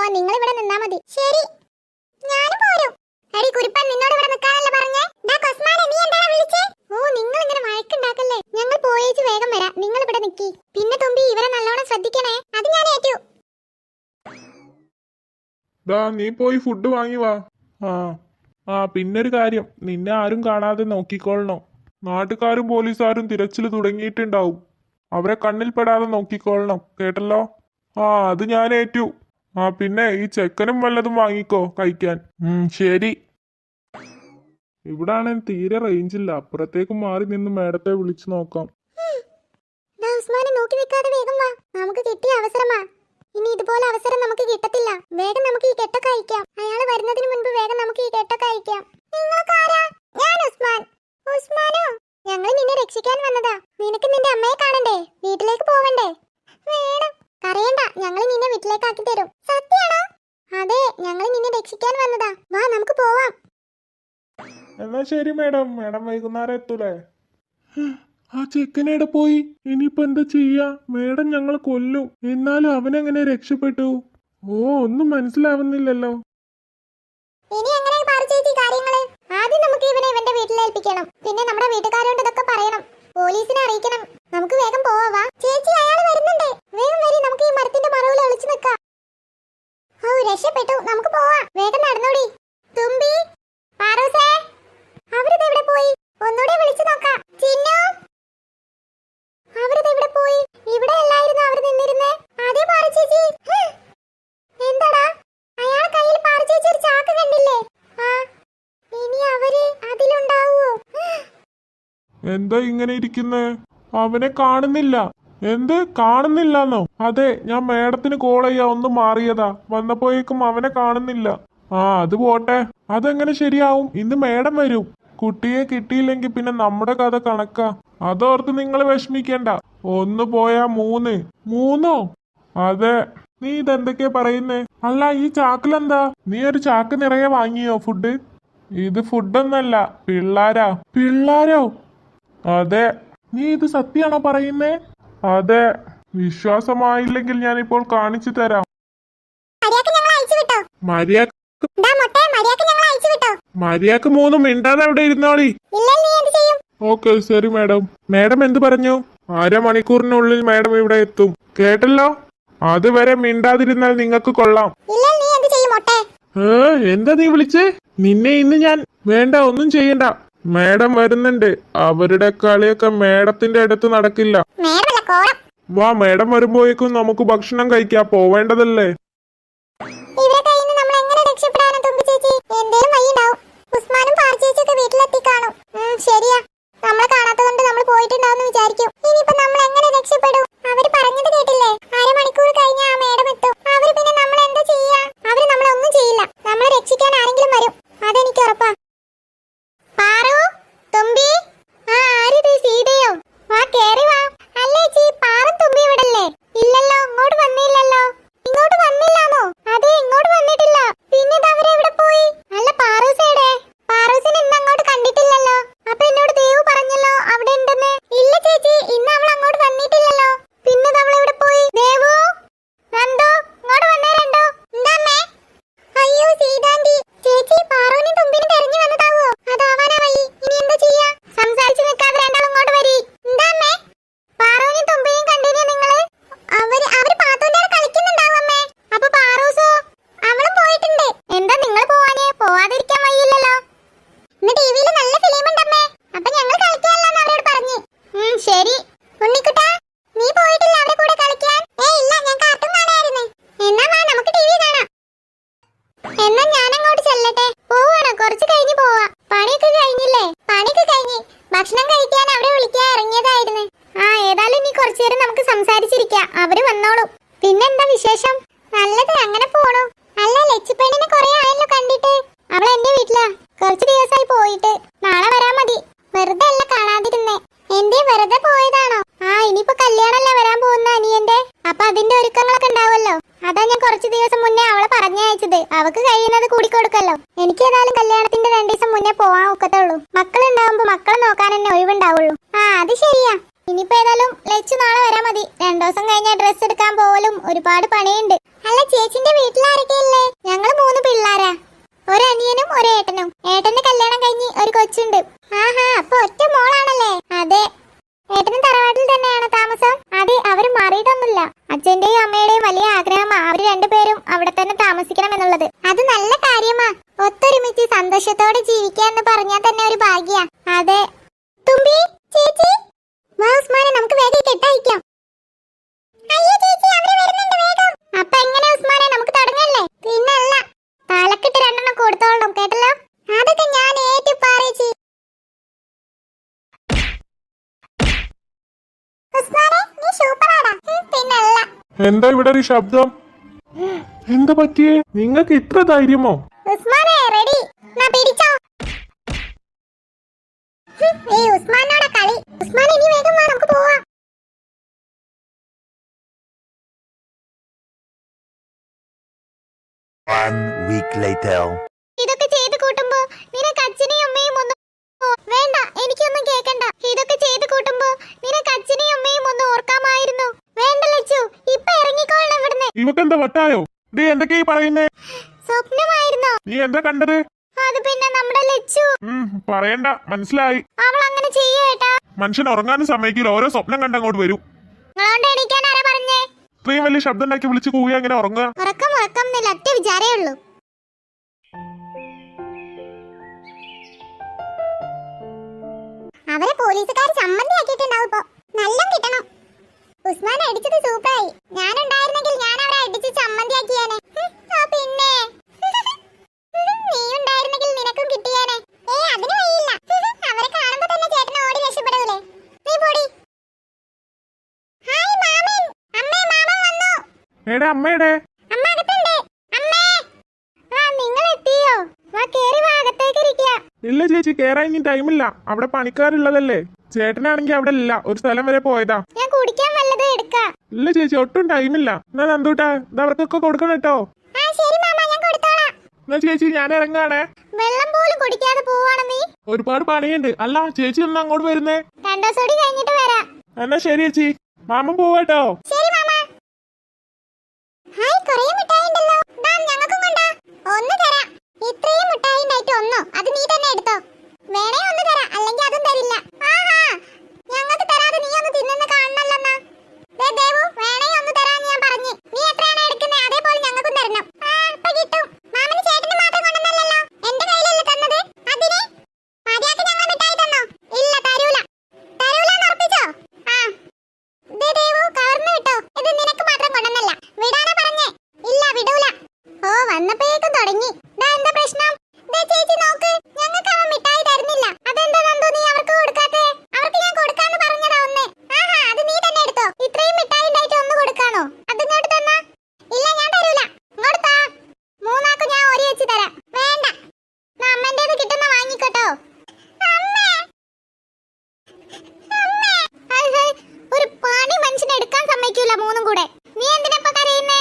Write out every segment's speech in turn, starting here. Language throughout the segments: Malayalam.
പോവാൻ നിങ്ങൾ ഇവിടെ നിന്നാ മതി. ശരി, ഞാൻ പോരും. എടി കുരിപ്പൻ, നിന്നോട് ഇവിടെ നിൽക്കാനല്ലേ പറഞ്ഞേ? നീ എന്താണ് വിളിച്ചേ? ഓ, നിങ്ങൾ ഇങ്ങനെ വഴക്കുണ്ടാക്കല്ലേ. ഞങ്ങൾ പോയേച്ച് വേഗം വരാം. നിങ്ങൾ ഇവിടെ നിൽക്കി. പിന്നെ തുമ്പി, ഇവരെ നല്ലോണം ശ്രദ്ധിക്കണേ. അത് ഞാൻ ഏറ്റു. നീ പോയി ഫുഡ് വാങ്ങി വാ. പിന്നൊരു കാര്യം, നിന്നെ ആരും കാണാതെ നോക്കിക്കൊള്ളണം. നാട്ടുകാരും പോലീസുകാരും തിരച്ചിൽ തുടങ്ങിയിട്ടുണ്ടാവും. അവരെ കണ്ണിൽ പെടാതെ നോക്കിക്കൊള്ളണം, കേട്ടല്ലോ? അത് ഞാൻ ഏറ്റു. പിന്നെ ഈ ചെക്കനും വല്ലതും വാങ്ങിക്കോ കഴിക്കാൻ. ശരി. ഇവിടാണ് തീരെ റേഞ്ചില്ല. അപ്പുറത്തേക്ക് മാറി നിന്ന് മേഡത്തെ വിളിച്ചു നോക്കാം. നമുക്ക് കിട്ടിയ അവസരമാ. ഇനി ഇതുപോലെ അവസരം നമുക്ക് കിട്ടത്തില്ല. വേഗം നമുക്ക് ഈ കെട്ടൊക്കെ അയക്കാം. അയാൾ വരുന്നതിന് മുൻപ് വേഗം നമുക്ക് ഈ കെട്ടൊക്കെ അയക്കാം. ഞാൻ ഉസ്മാൻ. ഉസ്മാനോ? ഞങ്ങൾ നിന്നെ രക്ഷിക്കാൻ വന്നതാ. നിനക്ക് നിന്റെ അമ്മയെ കാണണ്ടേ? വീട്ടിലേക്ക് പോവണ്ടേ? വേണം. കരയണ്ട, ഞങ്ങൾ നിന്നെ വീട്ടിലേക്ക് ആക്കി തരും. സത്യാണോ? അതെ, ഞങ്ങൾ നിന്നെ രക്ഷിക്കാൻ വന്നതാ. വാ, നമുക്ക് പോവാം. എന്നാ ശരി മേഡം. മേഡം വൈകുന്നേരം എത്തൂലേ? ആ ചെക്കനേടെ പോയി? ഇനിയിപ്പോ എന്താ ചെയ്യാ? മേഡം ഞങ്ങളെ കൊല്ലും. എന്നാലും അവനെങ്ങനെ രക്ഷപ്പെട്ടു? ഒന്നും മനസ്സിലാവുന്നില്ലല്ലോ. ഇനി എങ്ങനെ ചേച്ചി കാര്യങ്ങള്? ആദ്യം നമുക്ക് ഇവനെ ഇവന്റെ വീട്ടിലേൽപ്പിക്കണം. പിന്നെ നമ്മുടെ വീട്ടുകാരോട് ഇതൊക്കെ പറയണം. പോലീസിനെ അറിയിക്കണം. നമുക്ക് വേഗം പോവാ. ചേച്ചി, അയാൾ വരുന്നുണ്ട്. വേഗം വരി, നമുക്ക് ഈ മരത്തിന്റെ മറവിൽ ഒളിച്ചു നിൽക്കാം. രക്ഷപ്പെട്ടു. നമുക്ക് പോവാം. വേഗം നടന്നോടി. തുമ്പി, പാറൂസേ, അവരിതെവിടെ പോയി? ഒന്നുകൂടെ വിളിച്ചു നോക്കാം. ചിന്നു, അവരിതെവിടെ പോയി? ഇവിടെ അല്ലായിരുന്നു അവർ നിന്നിരുന്നേ. അതേ പാറു ചേച്ചി. എന്താടാ, അയാൾ കയ്യിൽ പാറു ചേച്ചി ഒരു ചാക്ക് കണ്ടില്ലേ? ഇനി അവര് അതിലുണ്ടാവോ? എന്താ ഇങ്ങനെ ഇരിക്കുന്നേ? അവനെ കാണുന്നില്ല. എന്ത് കാണുന്നില്ലെന്നോ? അതെ, ഞാൻ മേഡത്തിന് കോൾ ചെയ്യാ ഒന്ന് മാറിയതാ. വന്നപ്പോഴേക്കും അവനെ കാണുന്നില്ല. അത് പോട്ടെ. അതെങ്ങനെ ശരിയാവും? ഇന്ന് മേഡം വരും. കുട്ടിയെ കിട്ടിയില്ലെങ്കിൽ പിന്നെ നമ്മുടെ കഥ കണക്കാ. അതോർത്ത് നിങ്ങൾ വിഷമിക്കണ്ട. 1 പോയാ 3. 3? അതെ. നീ ഇതെന്തൊക്കെയാ പറയുന്നേ? അല്ല, ഈ ചാക്കിലെന്താ? നീ ഒരു ചാക്ക് നിറയെ വാങ്ങിയോ ഫുഡ്? ഇത് ഫുഡൊന്നല്ല, പിള്ളാരാ. പിള്ളാരോ? അതെ. നീ ഇത് സത്യാണോ പറയുന്നേ? അതെ. വിശ്വാസമായില്ലെങ്കിൽ ഞാനിപ്പോൾ കാണിച്ചു തരാം. മര്യാദക്ക് 3 മിണ്ടാതെ അവിടെ ഇരുന്നോളി. ഓക്കെ, ശരി മേഡം. മേഡം എന്ത് പറഞ്ഞു? 1/2 മണിക്കൂറിനുള്ളിൽ മേഡം ഇവിടെ എത്തും, കേട്ടല്ലോ? അതുവരെ മിണ്ടാതിരുന്നാൽ നിങ്ങൾക്ക് കൊള്ളാം. എന്താ നീ വിളിച്ചേ? നിന്നെ ഇന്ന് ഞാൻ... വേണ്ട, ഒന്നും ചെയ്യണ്ട. മേഡം വരുന്നുണ്ട്. അവരുടെ കളിയൊക്കെ മേഡത്തിന്റെ അടുത്ത് നടക്കില്ല. വാ, മേഡം വരുമ്പോഴേക്കും നമുക്ക് ഭക്ഷണം കഴിക്കാം. പോവേണ്ടതല്ലേ? ശരിയാ, നമ്മളെ കാണാത്തതുകൊണ്ട് നമ്മൾ പോയിട്ടുണ്ടാവും വിചാരിക്കും. ഇനിയിപ്പോ നമ്മൾ എങ്ങനെ രക്ഷപ്പെടും? അവര് പറഞ്ഞത് കേട്ടില്ലേ? 1/2 മണിക്കൂർ കഴിഞ്ഞാ ആ മേഡം എത്തും. അവര് പിന്നെ നമ്മൾ എന്താ ചെയ്യാ? അവര് നമ്മളെ ഒന്നും ചെയ്യില്ല. നമ്മളെ രക്ഷിക്കാൻ ആരെങ്കിലും വരും, അതെനിക്ക് ഉറപ്പാ. പാറു, തുമ്പി, ആരിത്? സീതയോ? വാ, കേറി വാ. അല്ലേ ചീ, പാറും തുമ്പി ഇവിടല്ലേ? ഇല്ലല്ലോ, ഇങ്ങോട്ട് വന്നില്ലല്ലോ. ഇങ്ങോട്ട് വന്നില്ലാന്നോ? അതെ, ഇങ്ങോട്ട് വന്നിട്ടില്ല. പിന്നെ അവരെ എവിടെ പോയി? അല്ല, പാറൂസേടെ? പാറൂസിനെ ഇന്ന് അങ്ങോട്ട് കണ്ടിട്ടില്ലല്ലോ. അപ്പൊ എന്നോട് ദേവു പറഞ്ഞല്ലോ അവിടെ ഉണ്ടെന്ന്. ഇല്ല ചേച്ചി, ഇന്ന് അവൾ അങ്ങോട്ട് വന്നിട്ടില്ലല്ലോ. പിന്നെ അവൾ എവിടെ പോയി? ദേവു, രണ്ടു, ഇങ്ങോട്ട് വന്നേ. രണ്ടു, എന്താമ്മേ? അയ്യോ സീതാന്റി, ചേച്ചി പാറുവിനെ തുമ്പിനെ തെരഞ്ഞു വന്നതാവോ? അതാവാനാ വഴി. ഇനി എന്താ ചെയ്യാ? സംസാരിച്ചു നിൽക്കാതെ രണ്ടാളും ഇങ്ങോട്ട് വരി. എന്താമ്മേ? പാറുവിനെ തുമ്പിയും കണ്ടില്ലേ നിങ്ങള്? അവര് പാത്തോന്റെ കളിക്കുന്നുണ്ടാവും അമ്മേ. അപ്പൊ പാറൂസോ? അവളും പോയിട്ടുണ്ട്. എന്താ നിങ്ങൾ പോവാനേ? പോവാതിരിക്കാൻ വയ്യില്ലല്ലോ. ഇന്ന് ടിവിയിൽ നല്ല ഫിലിം ഉണ്ടമ്മേ. അപ്പൊ ഞങ്ങൾ കളിക്കാനല്ലാന്ന് അവരോട് പറഞ്ഞു. ശരി. ഉണ്ണിക്കുട്ടാ, നീ പോയിട്ടില്ല അവരുടെ കൂടെ കളിക്കാൻ? ഇല്ല, ഞാൻ കാർട്ടൂൺ കാണായിരുന്നു. എന്നാ വാ, നമുക്ക് ടിവി കാണാം. എന്നാ ഞാൻ അങ്ങോട്ട് ചെല്ലട്ടെ. പോവാണോ? കുറച്ച് കഴിഞ്ഞ് പോവാ. പണിയൊക്കെ കഴിഞ്ഞില്ലേ? പണിയൊക്കെ കഴിഞ്ഞ്. ഭക്ഷണം കഴിക്കാൻ അവരെ വിളിക്കാൻ ഇറങ്ങിയതായിരുന്നു. ഏതായാലും നീ കുറച്ചു നേരം നമുക്ക് സംസാരിച്ചിരിക്കാം. അവര് വന്നോളും. പിന്നെന്താ വിശേഷം? നല്ലത്, അങ്ങനെ പോണു. അല്ല, ലച്ചുപെണ്ണിനെ കുറെ ആയല്ലോ കണ്ടിട്ട്. അവൾ എന്റെ വീട്ടിലാ. കുറച്ച് ദിവസമായി പോയിട്ട്. നാളെ വരാൻ മതി. വെറുതെ അല്ല കാണാതിരുന്നേ. എന്തേ, വെറുതെ പോയതാണോ? ഇനിയിപ്പോ കല്യാണല്ലേ വരാൻ പോകുന്ന അനിയന്റെ. അപ്പൊ അതിന്റെ ഒരുക്കങ്ങളൊക്കെ ഉണ്ടാവുമല്ലോ. അതാ ഞാൻ കുറച്ച് ദിവസം മുന്നേ അവളെ പറഞ്ഞയച്ചത്. അവക്ക് കഴിയുന്നത് കൂടിക്കൊടുക്കല്ലോ. എനിക്ക് ഏതായാലും കല്യാണത്തിന്റെ 2 ദിവസം മുന്നേ പോവാൻ ഒക്കത്തുള്ളൂ. മക്കളുണ്ടാവുമ്പോ മക്കളെ നോക്കാൻ തന്നെ ഒഴിവുണ്ടാവുള്ളൂ. അത് ശരിയാ. ഇനിയിപ്പോ ഏതായാലും ലച്ചു നാളെ വരാൻ മതി. 2 ദിവസം കഴിഞ്ഞാൽ ഡ്രസ്സ് എടുക്കാൻ പോവലും ഒരുപാട് പണിയുണ്ട്. അല്ല ചേച്ചിന്റെ വീട്ടിലാരൊക്കെയല്ലേ? ഞങ്ങള് 3 പിള്ളാരാ. ഒരു അനിയനും ഒരു ഏട്ടനും. ഏട്ടന്റെ കല്യാണം കഴിഞ്ഞ് ഒരു കൊച്ചുണ്ട്. ആഹാ, അപ്പൊ ഒറ്റ മോളാണല്ലേ? അതെ. ഏട്ടനും തറവാട്ടിൽ തന്നെയാണ് താമസം? അതെ, അവര് മാറിയിട്ടൊന്നുമില്ല. അച്ഛന്റെയും അമ്മയുടെയും വലിയ ആഗ്രഹമാ അവര് രണ്ടുപേരും അവിടെ തന്നെ താമസിക്കണം എന്നുള്ളത്. അത് നല്ല കാര്യമാ. ഒത്തൊരുമിച്ച് സന്തോഷത്തോടെ ജീവിക്കാന്ന് പറഞ്ഞാൽ തന്നെ ഒരു ഭാഗ്യ. അതെ. തുമ്പി ചേച്ചി വാ ഉസ്മാനെ, നമുക്ക് വേഗം കെട്ടയക്കാം. അയ്യോ ചേച്ചി, അവര് വരുന്നുണ്ട്, വേഗം. അപ്പൊ എങ്ങനെ ഉസ്മാനെ, നമുക്ക് തുടങ്ങല്ലേ? പിന്നല്ല, തലക്കിട്ട് 2 കൊടുത്തോളണം, കേട്ടല്ലോ? അതൊക്കെ ഞാൻ ഏറ്റു പാറേച്ചി. ഉസ്മാനെ, നീ സൂപ്പറാടാ. പിന്നല്ല. എന്താ ഇവിടെ ഒരു ശബ്ദം? എന്താ പറ്റിയേ? നിങ്ങൾക്ക് ഇത്ര ധൈര്യമോ? ഉസ്മാനെ റെഡി, നാ പിടിച്ചോ. ഈ ഉസ്മാനോടെ കളി. ഉസ്മാനെ ഇനി വേഗം വാ, നമുക്ക് പോവാം. One week later. ഇതൊക്കെ ചെയ്ത് കൂട്ടുമ്പോ നിനക്ക് അച്ഛനെയും അമ്മയും ഒന്നും വേണ്ട, എനിക്കൊന്നും കേക്കണ്ട. ഇതൊക്കെ ചെയ്ത് കൂട്ടുമ്പോ നിനക്ക് അച്ഛനെയും അമ്മയും ഒന്ന് ഓർക്കാമായിരുന്നു. വേണ്ട ലച്ചു, ഇപ്പൊ ഇറങ്ങിക്കോളണം ഇവിടുന്ന്. ഇവക്കെന്താ വട്ടായോ? ഡേ എന്തൊക്കെയാ പറയുന്നേ? സ്വപ്നമായിരുന്നോ? നീ എന്താ കണ്ടത്? അത് പിന്നെ നമ്മുടെ ലച്ചു. പറയണ്ട, മനസ്സിലായി. അവൾ അങ്ങനെ ചെയ്യേട്ടാ. മനുഷ്യൻ ഉറങ്ങാനും സമ്മതിക്കില്ല, ഓരോ സ്വപ്നം കണ്ടങ്ങോട്ട് വരും. നിങ്ങളോണ്ട് എണീക്കാൻ ആരാ പറഞ്ഞേ? ഇത്രയും വലിയ ശബ്ദം ഉണ്ടാക്കി വിളിച്ച് കൂവി അങ്ങനെ ഉറങ്ങുക? ഉറക്കം എന്നില്ല, ഒറ്റ വിചാരേ ഉള്ളൂ. അവരെ പോലീസുകാർ ചമ്മന്തിയാക്കിയിട്ടുണ്ടാവും. ഇപ്പൊ നല്ല കിട്ടണം. ഉസ്മാൻ അടിച്ചത് സൂപ്പറായി. ഞാനുണ്ടായിരുന്നെങ്കിൽ ഞാൻ അവരെ അടിച്ച് ചമ്മന്തിയാക്കിയേനെ. പിന്നെ നീ ഉണ്ടായിരുന്നെങ്കിൽ നിനക്കും കിട്ടിയേനെ. അതിന് വഴിയില്ല. അവരെ കാണുമ്പോ തന്നെ ചേട്ടൻ ഓടി രക്ഷപ്പെടൂലേ? നീ പൊടി. ഹായ് മാമൻ. അമ്മേ, മാമൻ വന്നു. എടാ അമ്മയുടെ അമ്മ അകത്തുണ്ട്. അമ്മേ, നിങ്ങൾ എത്തിയോ? വാ, കേറി വാ, അകത്തേക്ക് ഇരിക്കുക. ഇല്ല ചേച്ചി, കേറാൻ ഇനി ടൈമില്ല. അവിടെ പണിക്കാരുള്ളതല്ലേ. ചേട്ടനാണെങ്കി അവിടെ ഇല്ല, ഒരു സ്ഥലം വരെ പോയതാ. ഞാൻ കുടിക്കാൻ വല്ലതും എടുക്കാം. ഇല്ല ചേച്ചി, ഒട്ടും ടൈമില്ല. എന്നാ നന്ദൂട്ടാ, ഇത് അവർക്കൊക്കെ കൊടുക്കണം കേട്ടോ. ശരി മാമ, ഞാൻ കൊടുത്തോളാം. എന്നാ ചേച്ചി, ഞാൻ ഇറങ്ങാണേ. വെള്ളം പോലും കുടിക്കാതെ പോവാണ് നീ. ഒരുപാട് പണിയുണ്ട്. അല്ല ചേച്ചി ഒന്ന് അങ്ങോട്ട് വരുന്നേ? 2 ദിവസം കൂടി കഴിഞ്ഞിട്ട് വരാം. എന്നാ ശരി ചേച്ചി, മാമൻ പോവാട്ടോ. ശരി മാമ. ഹായ്, കുറേ മിഠായി ഉണ്ടല്ലോ. ദാ ഞങ്ങൾക്കും കൊണ്ടാ. ഒന്ന് തരാം. ഇത്രയും മിഠായി ഉണ്ടായിട്ട് ഒന്നോ? അത് നീ തന്നെ എടുത്തോ. വേണേ ഒന്ന് തരാം, അല്ലെങ്കിൽ അതും തരില്ല. ആഹാ, ഞങ്ങൾക്ക് തരാതെ നീ ഒന്ന് തിന്നുന്ന കാണണല്ലെന്നാ. ദേവു, വേണേ ഒന്ന് തരാന്ന് ഞാൻ പറഞ്ഞു. നീ എത്രയാണ് എടുക്കുന്നത് അതേപോലെ ഞങ്ങൾക്കും തരണം. ഇപ്പൊ കിട്ടും. മാമന് ചേട്ടന് മാത്രം കൊണ്ടുവന്നല്ലോ, എന്റെ കയ്യിലല്ലേ തന്നത്. അതിന് മര്യാദക്ക് ഞങ്ങൾ മിഠായി തന്നോ? ഇല്ല, തരൂല. തരൂലെന്ന് ഉറപ്പിച്ചോ? ദേവു, കവർന്ന് വിട്ടോ. ഇത് നിനക്ക് മാത്രം കൊണ്ടുവന്നല്ല, വിടാനാ പറഞ്ഞേ. ഇല്ല, വിടൂല. ഓ, വന്നപ്പോഴേക്കും തുടങ്ങി. എന്താ പ്രശ്നം? ചേച്ചി നോക്ക്, ഞങ്ങൾക്ക് അവൻ മിഠായി തരുന്നില്ല. അതെന്താ നന്ദു, നീ അവർക്ക് കൊടുക്കാത്തെ? അവർക്ക് ഞാൻ കൊടുക്കാന്ന് പറഞ്ഞതാ ഒന്ന്. ആഹാ, അത് നീ തന്നെ എടുത്തോ. ഇത്രയും മിഠായി ഉണ്ടായിട്ട് ഒന്ന് കൊടുക്കാണോ? അത് ഇങ്ങോട്ട് തന്നാ. ഇല്ല, ഞാൻ തരൂല. ഇങ്ങോട്ട് താ. 3 ആക്കും ഞാൻ ഓരി വെച്ച് തരാം. വേണ്ട, അമ്മേന്റേത് കിട്ടുന്ന വാങ്ങിക്കോട്ടോ. ഒരു പണി മനുഷ്യനെ എടുക്കാൻ സമ്മതിക്കൂല 3 കൂടെ. നീ എന്തിനാ ഇപ്പൊ കരയുന്നേ?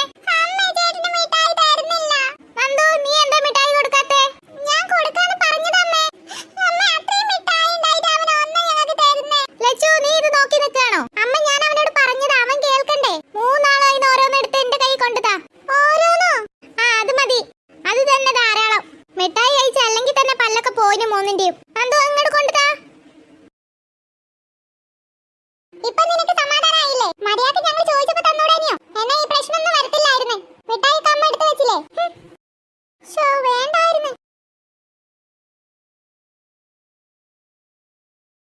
നന്ദു, നീ എന്താ മിഠായി കൊടുക്കാത്തെ? ഞാൻ കൊടുക്കാന്ന് പറഞ്ഞതമ്മേ. ലച്ചു, നീ ഇത് നോക്കി നിൽക്കാണോ? അമ്മ, ഞാൻ അവനോട് പറഞ്ഞതാ, അവൻ കേൾക്കണ്ടേ? 3 ആളായി ഓരോന്നെടുത്ത് എന്റെ കൈ കൊണ്ടുതാ. ഓരോന്നോ? അത് മതി, അത് തന്നെ ധാരാളം. മിഠായി കഴിച്ച അല്ലെങ്കിൽ തന്നെ പല്ലൊക്കെ പോയിന് 3ന്റെയും.